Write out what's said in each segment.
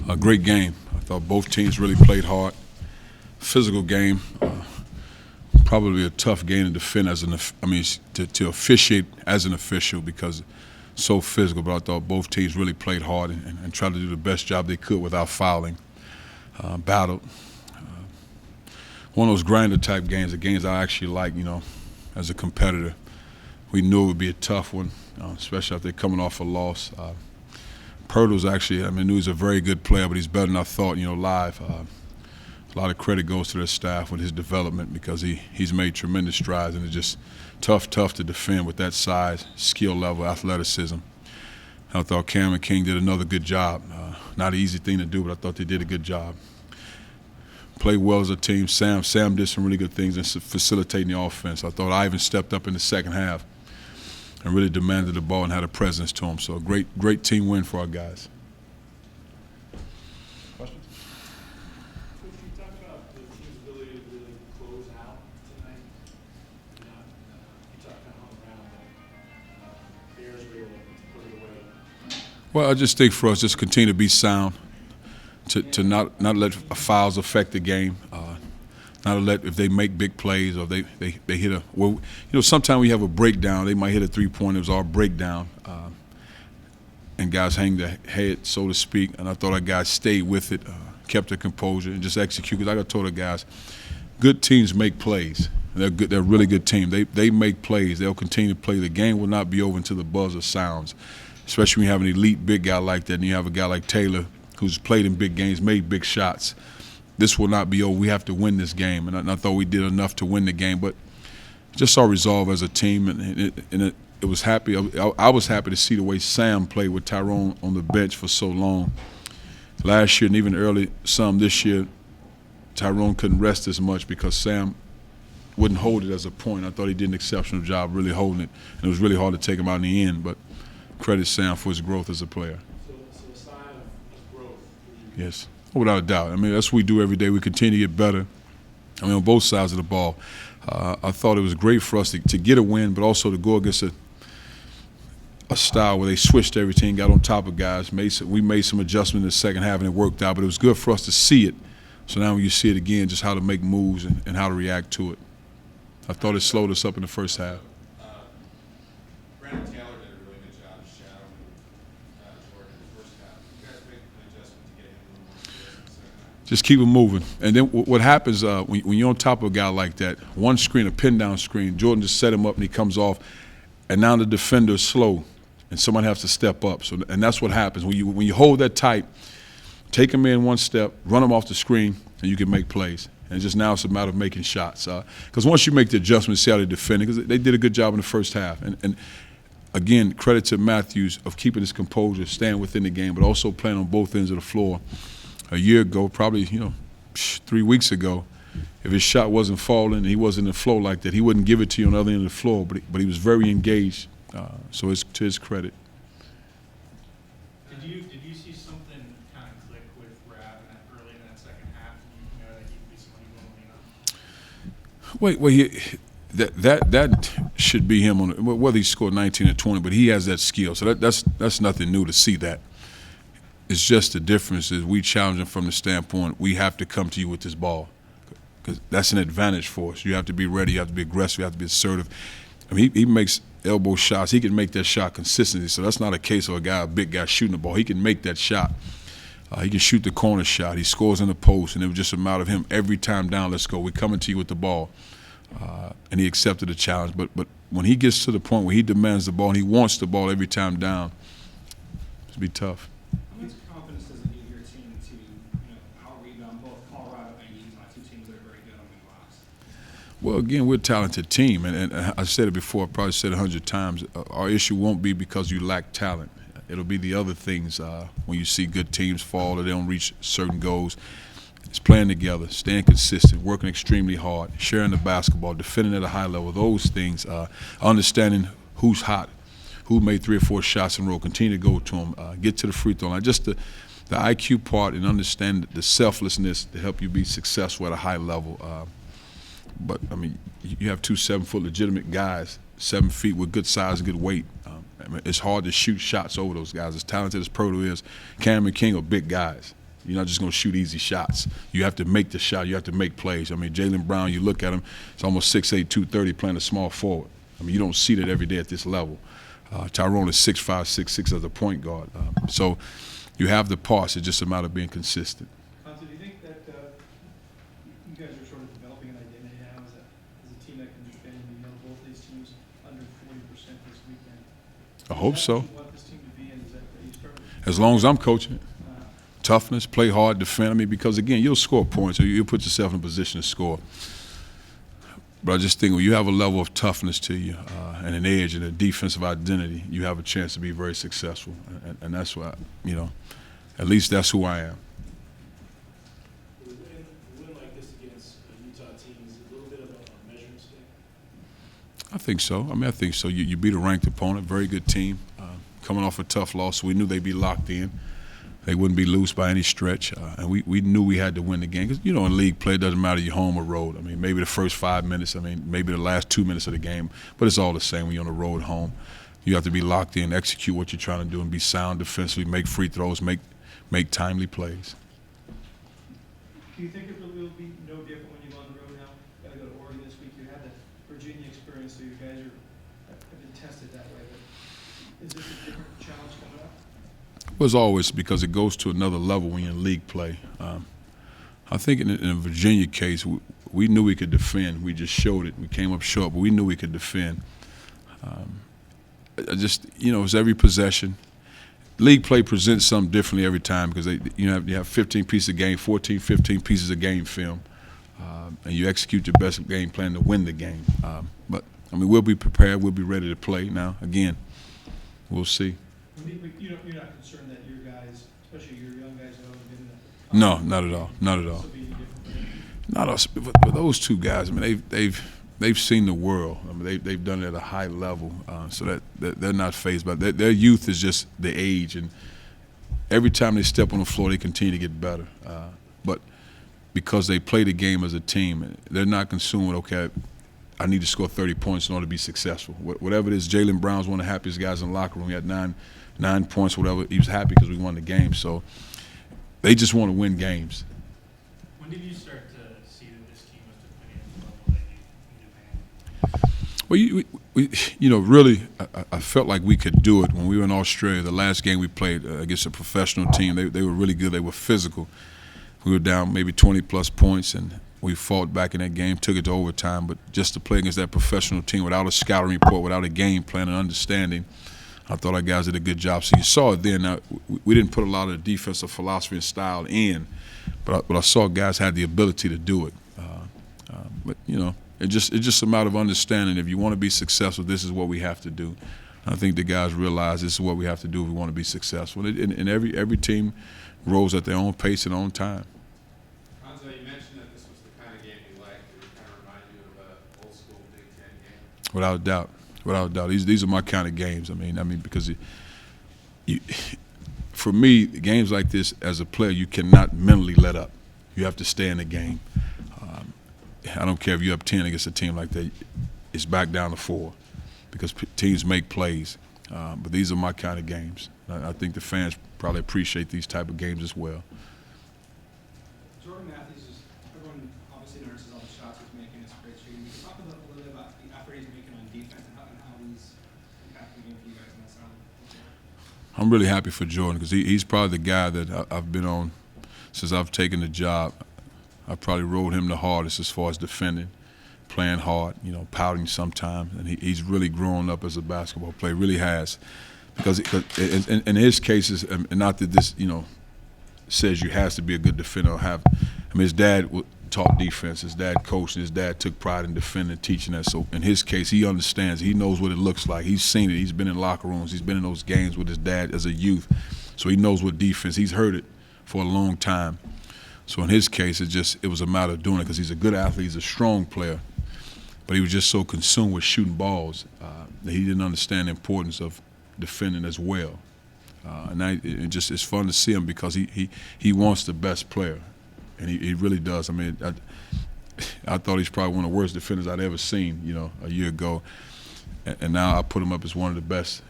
A great game. I thought both teams really played hard. Physical game. Probably a tough game to defend to officiate as an official because it's so physical. But I thought both teams really played hard and tried to do the best job they could without fouling. Battled. One of those grinder type games, the games I actually like, as a competitor. We knew it would be a tough one, especially if they're coming off a loss. Pirtle's actually, knew he was a very good player, but he's better than I thought, live. A lot of credit goes to their staff with his development because he's made tremendous strides, and it's just tough to defend with that size, skill level, athleticism. I thought Cam and King did another good job. Not an easy thing to do, but I thought they did a good job. Played well as a team. Sam did some really good things in facilitating the offense. I thought Ivan stepped up in the second half and really demanded the ball and had a presence to him. So a great team win for our guys. Questions? Could you talk about the team's ability to really close out tonight? You talked kind of hung around, but Bears were able to put it away. Well, I just think for us, just continue to be sound, to not let fouls affect the game. Not to let if they make big plays or they hit a well, sometimes we have a breakdown. They might hit a three-pointer. It was our breakdown, and guys hang their head, so to speak. And I thought our guys stayed with it, kept their composure, and just executed. Like I told the guys, good teams make plays. They're good. They're a really good team. They make plays. They'll continue to play. The game will not be over until the buzzer sounds. Especially when you have an elite big guy like that, and you have a guy like Taylor who's played in big games, made big shots. This will not be over. We have to win this game, and I thought we did enough to win the game. But just our resolve as a team, and it was happy. I was happy to see the way Sam played with Tyrone on the bench for so long. Last year and even early some this year, Tyrone couldn't rest as much because Sam wouldn't hold it as a point. I thought he did an exceptional job really holding it, and it was really hard to take him out in the end. But credit Sam for his growth as a player. So a sign of growth. Yes. Without a doubt. That's what we do every day. We continue to get better. On both sides of the ball. I thought it was great for us to get a win, but also to go against a style where they switched everything, got on top of guys. We made some adjustments in the second half, and it worked out. But it was good for us to see it. So now when you see it again, just how to make moves and how to react to it. I thought it slowed us up in the first half. Just keep it moving. And then what happens when you're on top of a guy like that, one screen, a pin-down screen, Jordan just set him up and he comes off, and now the defender is slow, and someone has to step up. And that's what happens. When you hold that tight, take him in one step, run him off the screen, and you can make plays. And just now it's a matter of making shots. Because once you make the adjustment, see how they defend it, because they did a good job in the first half. And again, credit to Matthews of keeping his composure, staying within the game, but also playing on both ends of the floor. A year ago, probably 3 weeks ago, if his shot wasn't falling and he wasn't in the flow like that, he wouldn't give it to you on the other end of the floor. But he was very engaged, so it's to his credit. Did you see something kind of click with Rab early in that second half? You know that he'd be someone you want to lean on? That should be him on whether he scored 19 or 20, but he has that skill. So that's nothing new to see that. It's just the difference is we challenge him from the standpoint we have to come to you with this ball because that's an advantage for us. You have to be ready. You have to be aggressive. You have to be assertive. He makes elbow shots. He can make that shot consistently. So that's not a case of a big guy shooting the ball. He can make that shot. He can shoot the corner shot. He scores in the post, and it was just a matter of him every time down, let's go. We're coming to you with the ball. And he accepted the challenge. But when he gets to the point where he demands the ball and he wants the ball every time down, it'll be tough. How much confidence does it give your team to out-rebound both Colorado and Utah, two teams that are very good on the glass? Well, again, we're a talented team, and I said it before, I probably said it 100 times. Our issue won't be because you lack talent. It'll be the other things when you see good teams fall or they don't reach certain goals. It's playing together, staying consistent, working extremely hard, sharing the basketball, defending at a high level. Those things, understanding who's hot, who made 3 or 4 shots in a row, continue to go to them, get to the free throw line. Just the IQ part and understand the selflessness to help you be successful at a high level. But, you have 2 7-foot legitimate guys, 7 feet with good size, good weight. It's hard to shoot shots over those guys. As talented as Pirtle is, Cam and King are big guys. You're not just going to shoot easy shots. You have to make the shot. You have to make plays. I mean, Jaylen Brown, you look at him, it's almost 6'8", 230, playing a small forward. I mean, you don't see that every day at this level. Tyrone is 6'5", 6'6" as a point guard. So you have the parts. It's just a matter of being consistent. Cuonzo, do you think that you guys are sort of developing an identity now as a team that can defend? You know, both these teams under 40% this weekend. I hope so. You want this team to be, and is that you started? As long as I'm coaching it. Toughness, play hard, defend. I mean, because, again, you'll score points, or you'll put yourself in a position to score. But I just think when you have a level of toughness to you and an edge and a defensive identity, you have a chance to be very successful. And that's why, you know, at least that's who I am. A win like this against a Utah team is a little bit of a measuring stick. I think so. I mean, I think so. You beat a ranked opponent, very good team, coming off a tough loss. We knew they'd be locked in. They wouldn't be loose by any stretch, and we knew we had to win the game. Because, you know, in league play, it doesn't matter you're home or road. I mean, maybe the first 5 minutes, I mean, maybe the last 2 minutes of the game, but it's all the same when you're on the road home. You have to be locked in, execute what you're trying to do, and be sound defensively, make free throws, make timely plays. Do you think it will be no different when you go on the road now? Got to go to Oregon this week. You had the Virginia experience, so you guys have been tested that way. But is this a different challenge coming up? Was always, because it goes to another level when you're in league play. I think in the Virginia case, we knew we could defend. We just showed it. We came up short, but we knew we could defend. I just, you know, it's every possession. League play presents something differently every time because you have 15 pieces of game, 14, 15 pieces of game film, and you execute your best game plan to win the game. But, I mean, we'll be prepared. We'll be ready to play. Now, again, we'll see. You're not concerned that your guys, especially your young guys, have always been in the No, not at all. Not at all. Not us, but those two guys. I mean, they've seen the world. I mean, they've done it at a high level, so that they're not fazed by it. Their youth is just the age, and every time they step on the floor, they continue to get better. But because they play the game as a team, they're not consumed with, okay, I need to score 30 points in order to be successful. Whatever it is, Jaylen Brown's one of the happiest guys in the locker room. He had nine points, whatever. He was happy because we won the game. So they just want to win games. When did you start to see that this team was defending at the level that you demand? Well, you know, really, I felt like we could do it when we were in Australia. The last game we played against a professional team, they were really good. They were physical. We were down maybe 20-plus points, and we fought back in that game, took it to overtime. But just to play against that professional team without a scouting report, without a game plan and understanding, I thought our guys did a good job. So you saw it then. Now, we didn't put a lot of defensive philosophy and style in, but I saw guys had the ability to do it. But, you know, it's just a matter of understanding. If you want to be successful, this is what we have to do. I think the guys realize this is what we have to do if we want to be successful. And every team grows at their own pace and own time. Cuonzo, you mentioned that this was the kind of game you liked. Did it kind of remind you of an old school Big Ten game? Without a doubt. Without a doubt. These are my kind of games. I mean, because for me, games like this, as a player, you cannot mentally let up. You have to stay in the game. I don't care if you're up 10 against a team like that. It's back down to 4 because teams make plays. But these are my kind of games. I think the fans probably appreciate these type of games as well. Jordan Matthews, everyone obviously notices all the shots he's making. It's great shooting. Can you talk a little bit about the effort he's making on defense and how he's impacting the game for you guys on that side? I'm really happy for Jordan because he's probably the guy that I've been on since I've taken the job. I probably rode him the hardest as far as defending, playing hard, you know, pouting sometimes. And he's really grown up as a basketball player, really has. Because in his cases, and not that this, you know, says you has to be a good defender or have. I mean, his dad taught defense. His dad coached. His dad took pride in defending, teaching that. So in his case, he understands. He knows what it looks like. He's seen it. He's been in locker rooms. He's been in those games with his dad as a youth. So he knows what defense. He's heard it for a long time. So in his case, it was a matter of doing it because he's a good athlete. He's a strong player. But he was just so consumed with shooting balls that he didn't understand the importance of defending as well. And it's fun to see him because he wants the best player, and he really does. I mean, I thought he's probably one of the worst defenders I'd ever seen, you know, a year ago, and now I put him up as one of the best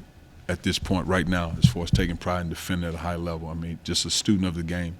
at this point right now as far as taking pride in defending at a high level. I mean, just a student of the game.